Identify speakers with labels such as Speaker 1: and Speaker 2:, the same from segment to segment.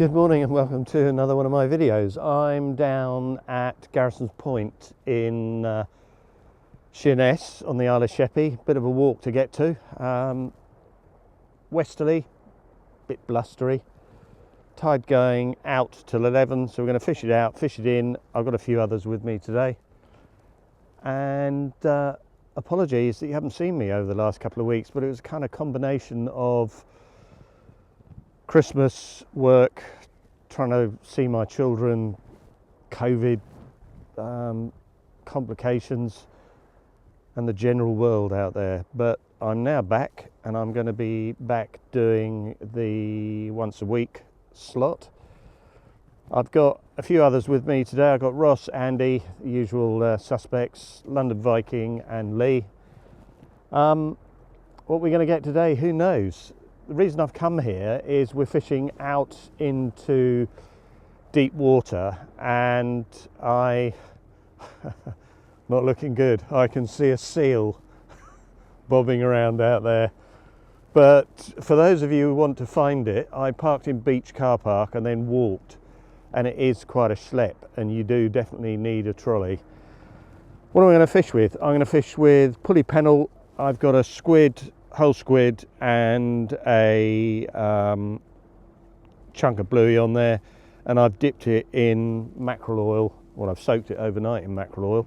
Speaker 1: Good morning and welcome to another one of my videos. I'm down at Garrison Point in Sheerness on the Isle of Sheppey. Bit of a walk to get to. Westerly, bit blustery. Tide going out till 11, so we're going to fish it out, fish it in. I've got a few others with me today. And apologies that you haven't seen me over the last couple of weeks, but it was a kind of combination of Christmas, work, trying to see my children, COVID, complications, and the general world out there. But I'm now back, and I'm going to be back doing the once a week slot. I've got a few others with me today. I've got Ross, Andy, the usual suspects, London Viking and Lee. What we're going to get today, who knows? The reason I've come here is we're fishing out into deep water, and not looking good. I can see a seal bobbing around out there. But for those of you who want to find it, I parked in Beach car park and then walked, and it is quite a schlep, and you do definitely need a trolley. What am I going to fish with? I'm going to fish with pulley pennel. I've got a squid, whole squid, and a chunk of bluey on there, and I've dipped it in mackerel oil. Well, I've soaked it overnight in mackerel oil,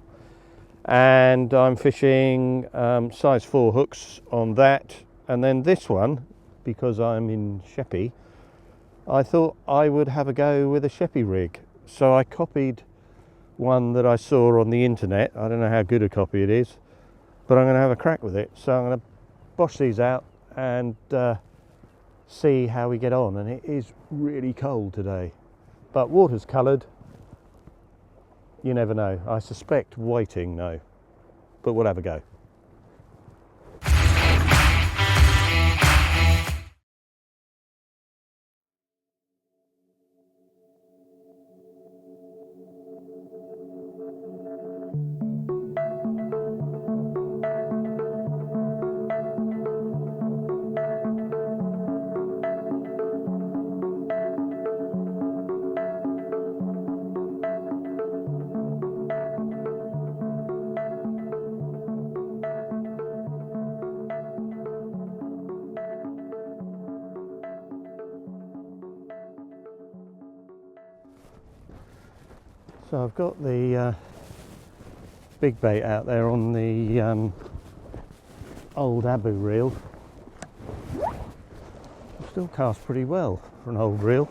Speaker 1: and I'm fishing size 4 hooks on that. And then this one, because I'm in Sheppey, I thought I would have a go with a Sheppey rig. So I copied one that I saw on the internet. I don't know how good a copy it is, but I'm going to have a crack with it. So I'm going to bosh these out and see how we get on. And it is really cold today, but water's coloured. You never know. I suspect whiting, no, but we'll have a go. So I've got the big bait out there on the old Abu reel. Still cast pretty well for an old reel,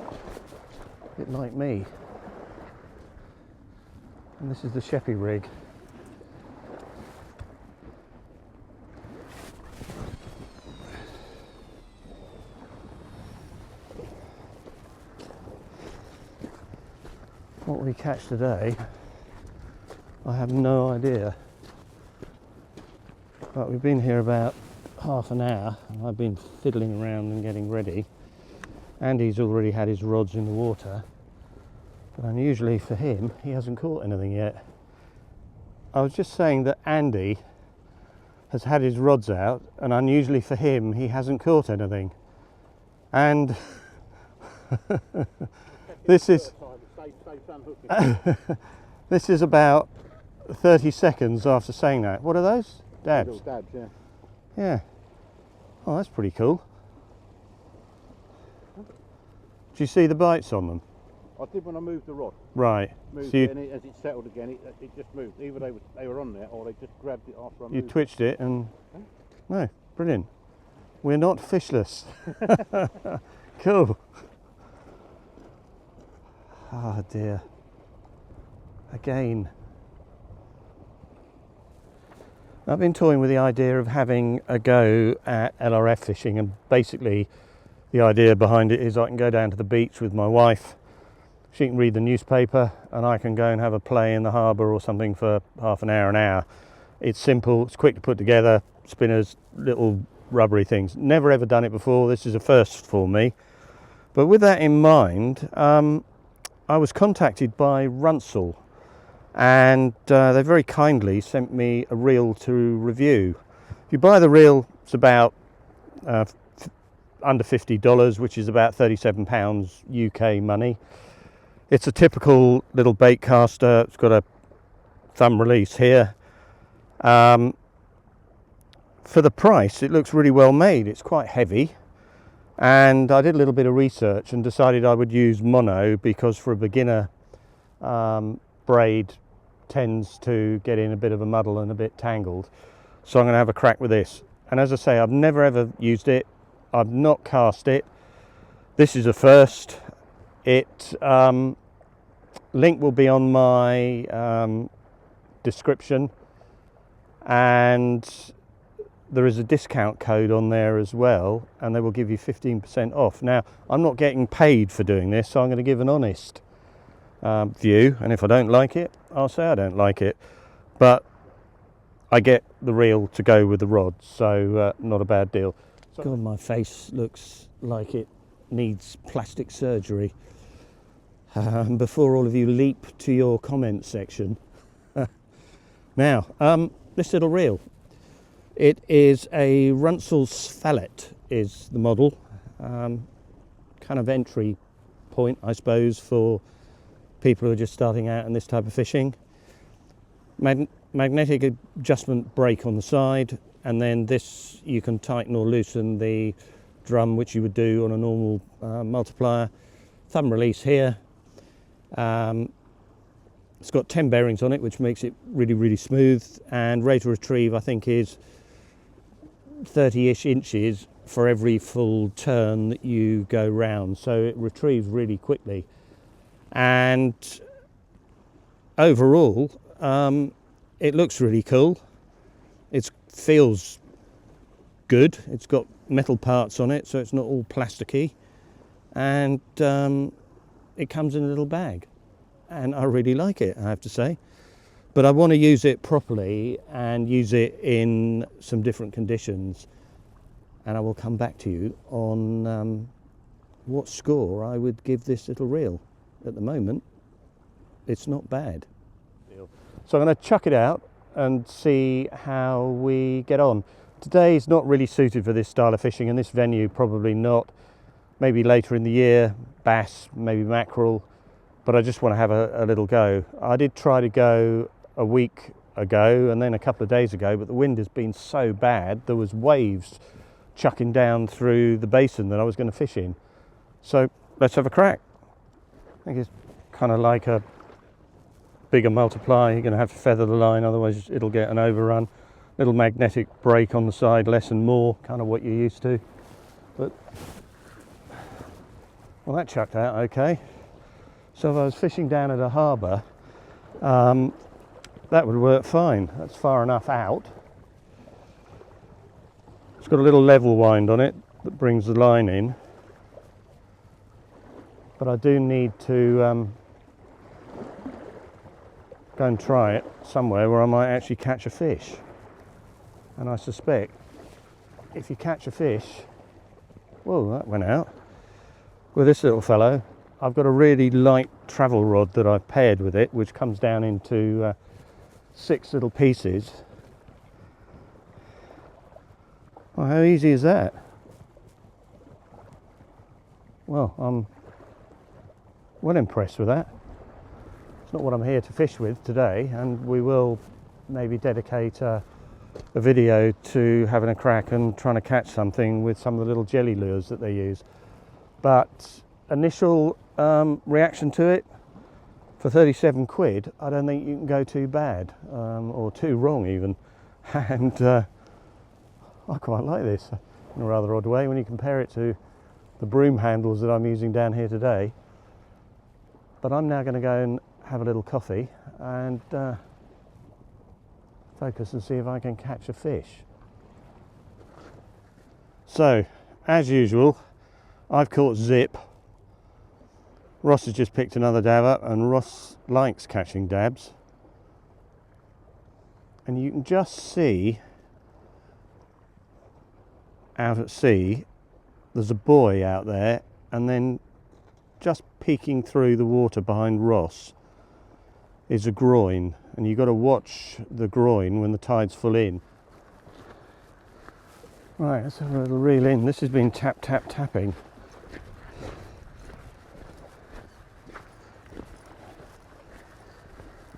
Speaker 1: a bit like me. And this is the Sheppey rig. What we catch today, I have no idea. But we've been here about half an hour, and I've been fiddling around and getting ready. Andy's already had his rods in the water, but unusually for him, he hasn't caught anything yet. I was just saying that Andy has had his rods out, and unusually for him, he hasn't caught anything. And this is this is about 30 seconds after saying that. What are those? Dabs?
Speaker 2: Little dabs, yeah.
Speaker 1: Yeah. Oh, that's pretty cool. Do you see the bites on them?
Speaker 2: I did when I moved the rod.
Speaker 1: Right.
Speaker 2: Moved
Speaker 1: So
Speaker 2: it, and as it settled again, it just moved. Either they were on there, or they just grabbed it after I moved.
Speaker 1: You twitched it and...
Speaker 2: Huh?
Speaker 1: No, brilliant. We're not fishless. Cool. Oh dear. Again. I've been toying with the idea of having a go at LRF fishing, and basically the idea behind it is I can go down to the beach with my wife, she can read the newspaper, and I can go and have a play in the harbour or something for half an hour. It's simple, it's quick to put together, spinners, little rubbery things. Never ever done it before, this is a first for me. But with that in mind, I was contacted by RUNCL, and they very kindly sent me a reel to review. If you buy the reel, it's about under $50, which is about £37 UK money. It's a typical little bait caster. It's got a thumb release here. For the price, it looks really well made. It's quite heavy, and I did a little bit of research and decided I would use mono, because for a beginner, braid tends to get in a bit of a muddle and a bit tangled. So I'm going to have a crack with this. And as I say, I've never ever used it. I've not cast it. This is a first. It link will be on my description, and there is a discount code on there as well, and they will give you 15% off. Now, I'm not getting paid for doing this, so I'm going to give an honest view, and if I don't like it, I'll say I don't like it. But I get the reel to go with the rod, so not a bad deal. God, my face looks like it needs plastic surgery. Before all of you leap to your comment section. Now, this little reel. It is a RUNCL Sphalet is the model. Kind of entry point, I suppose, for people who are just starting out in this type of fishing. Magnetic adjustment brake on the side, and then this you can tighten or loosen the drum, which you would do on a normal multiplier. Thumb release here. It's got 10 bearings on it, which makes it really, really smooth, and rate of retrieve I think is 30-ish inches for every full turn that you go round, so it retrieves really quickly. And overall, it looks really cool. It feels good. It's got metal parts on it, so it's not all plasticky, and it comes in a little bag, and I really like it, I have to say. But I want to use it properly and use it in some different conditions, and I will come back to you on what score I would give this little reel. At the moment, it's not bad. So I'm going to chuck it out and see how we get on. Today's not really suited for this style of fishing, and this venue probably not. Maybe later in the year, bass, maybe mackerel, but I just want to have a little go. I did try to go a week ago and then a couple of days ago, but the wind has been so bad, there was waves chucking down through the basin that I was going to fish in. So let's have a crack. I think it's kind of like a bigger multiplier. You're going to have to feather the line, otherwise it'll get an overrun. Little magnetic brake on the side, less and more, kind of what you're used to. But well, that chucked out okay. So if I was fishing down at a harbour, that would work fine. That's far enough out. It's got a little level wind on it that brings the line in. But I do need to go and try it somewhere where I might actually catch a fish. And I suspect if you catch a fish, whoa, that went out. With this little fellow, I've got a really light travel rod that I've paired with it, which comes down into 6 little pieces. Well, how easy is that? Well, I'm well impressed with that. It's not what I'm here to fish with today, and we will maybe dedicate a video to having a crack and trying to catch something with some of the little jelly lures that they use. But initial reaction to it, for 37 quid, I don't think you can go too bad, or too wrong even. And I quite like this in a rather odd way when you compare it to the broom handles that I'm using down here today. But I'm now going to go and have a little coffee and focus and see if I can catch a fish. So, as usual, I've caught zip. Ross has just picked another dab up, and Ross likes catching dabs. And you can just see out at sea, there's a buoy out there, and then just peeking through the water behind Ross is a groin, and you've got to watch the groin when the tide's full in. Right, let's have a little reel in. This has been tap, tap, tapping.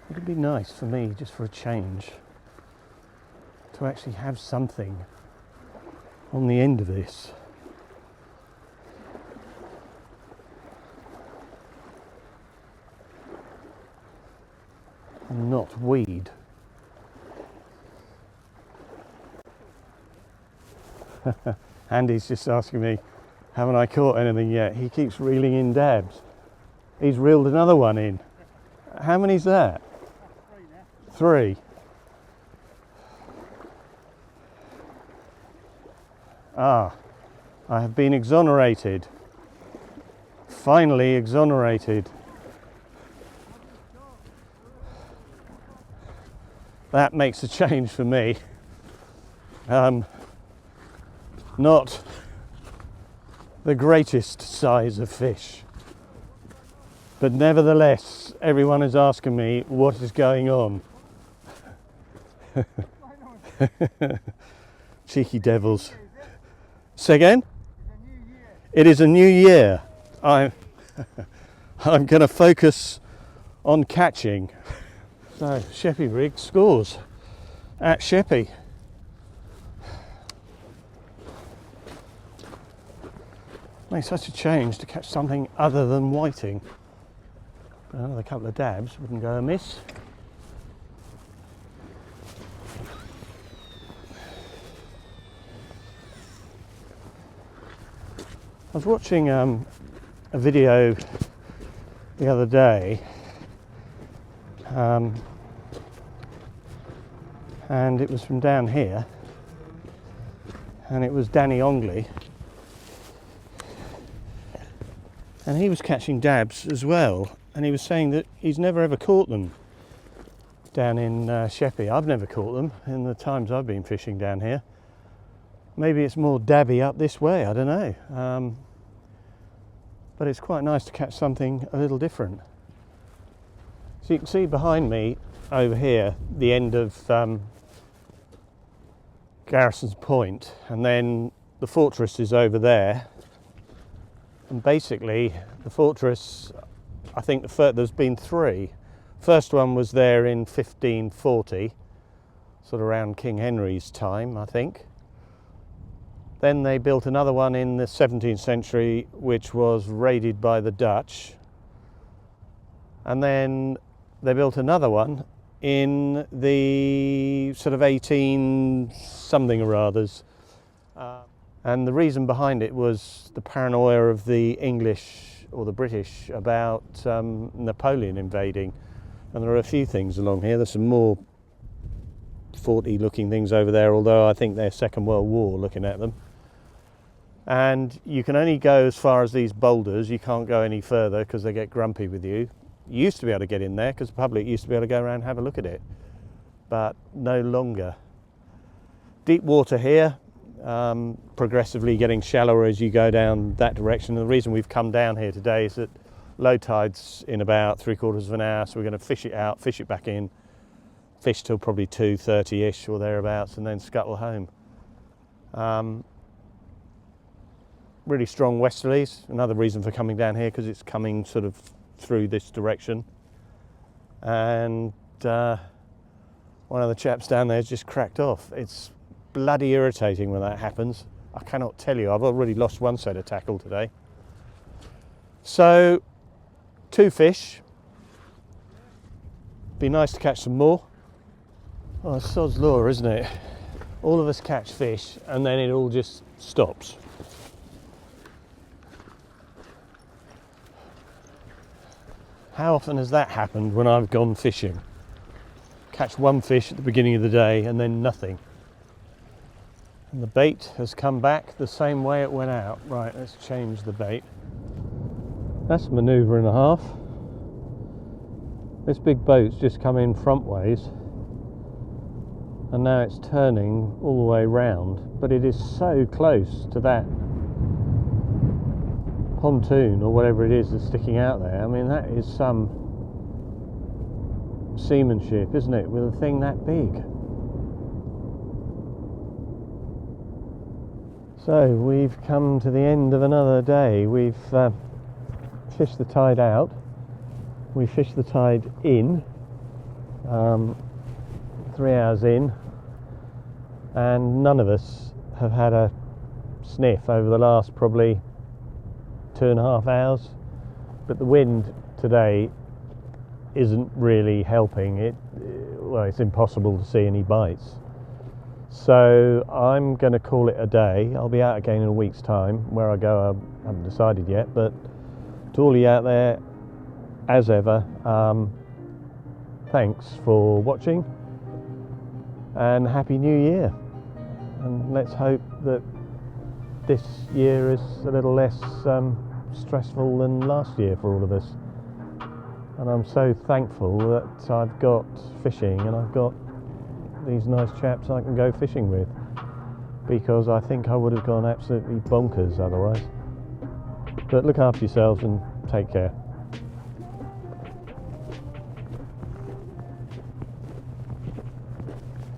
Speaker 1: It'd be nice for me, just for a change, to actually have something on the end of this. And not weed. Andy's just asking me, haven't I caught anything yet? He keeps reeling in dabs. He's reeled another one in. How many's that? 3. Ah, I have been exonerated. Finally exonerated. That makes a change for me. Not the greatest size of fish, but nevertheless everyone is asking me what is going on. Cheeky devils. Say again? It is a new year. I'm going to focus on catching. So Sheppey rig scores at Sheppey. Makes such a change to catch something other than whiting. Another couple of dabs wouldn't go amiss. I was watching a video the other day, and it was from down here, and it was Danny Ongley, and he was catching dabs as well, and he was saying that he's never ever caught them down in Sheppey. I've never caught them in the times I've been fishing down here. Maybe it's more dabby up this way, I don't know. But it's quite nice to catch something a little different. So you can see behind me over here the end of Garrison Point, and then the fortress is over there. And basically the fortress, I think there's been 3. First one was there in 1540, sort of around King Henry's time, I think. Then they built another one in the 17th century, which was raided by the Dutch. And then they built another one in the sort of 18 something or others. And the reason behind it was the paranoia of the English or the British about Napoleon invading. And there are a few things along here. There's some more forty looking things over there, although I think they're Second World War looking at them. And you can only go as far as these boulders. You can't go any further because they get grumpy with you. You used to be able to get in there because the public used to be able to go around and have a look at it, but no longer. Deep water here, progressively getting shallower as you go down that direction. And the reason we've come down here today is that low tide's in about 3/4 of an hour, so we're going to fish it out, fish it back in, fish till probably 2:30ish or thereabouts, and then scuttle home. Really strong westerlies, another reason for coming down here, because it's coming sort of through this direction. And one of the chaps down there has just cracked off. It's bloody irritating when that happens. I cannot tell you, I've already lost one set of tackle today. So 2 fish. Be nice to catch some more. Oh, it's sod's law, isn't it? All of us catch fish and then it all just stops. How often has that happened when I've gone fishing? Catch one fish at the beginning of the day and then nothing. And the bait has come back the same way it went out. Right, let's change the bait. That's a manoeuvre and a half. This big boat's just come in front ways and now it's turning all the way round, but it is so close to that pontoon or whatever it is that's sticking out there. I mean, that is some seamanship, isn't it, with a thing that big? So we've come to the end of another day. We've fished the tide out. We fished the tide in, 3 hours in, and none of us have had a sniff over the last probably 2.5 hours. But the wind today isn't really helping. Well, it's impossible to see any bites. So I'm going to call it a day. I'll be out again in a week's time. Where I go, I haven't decided yet. But to all you out there, as ever, thanks for watching and Happy New Year. And let's hope that this year is a little less stressful than last year for all of us. And I'm so thankful that I've got fishing and I've got these nice chaps I can go fishing with, because I think I would have gone absolutely bonkers otherwise. But look after yourselves and take care.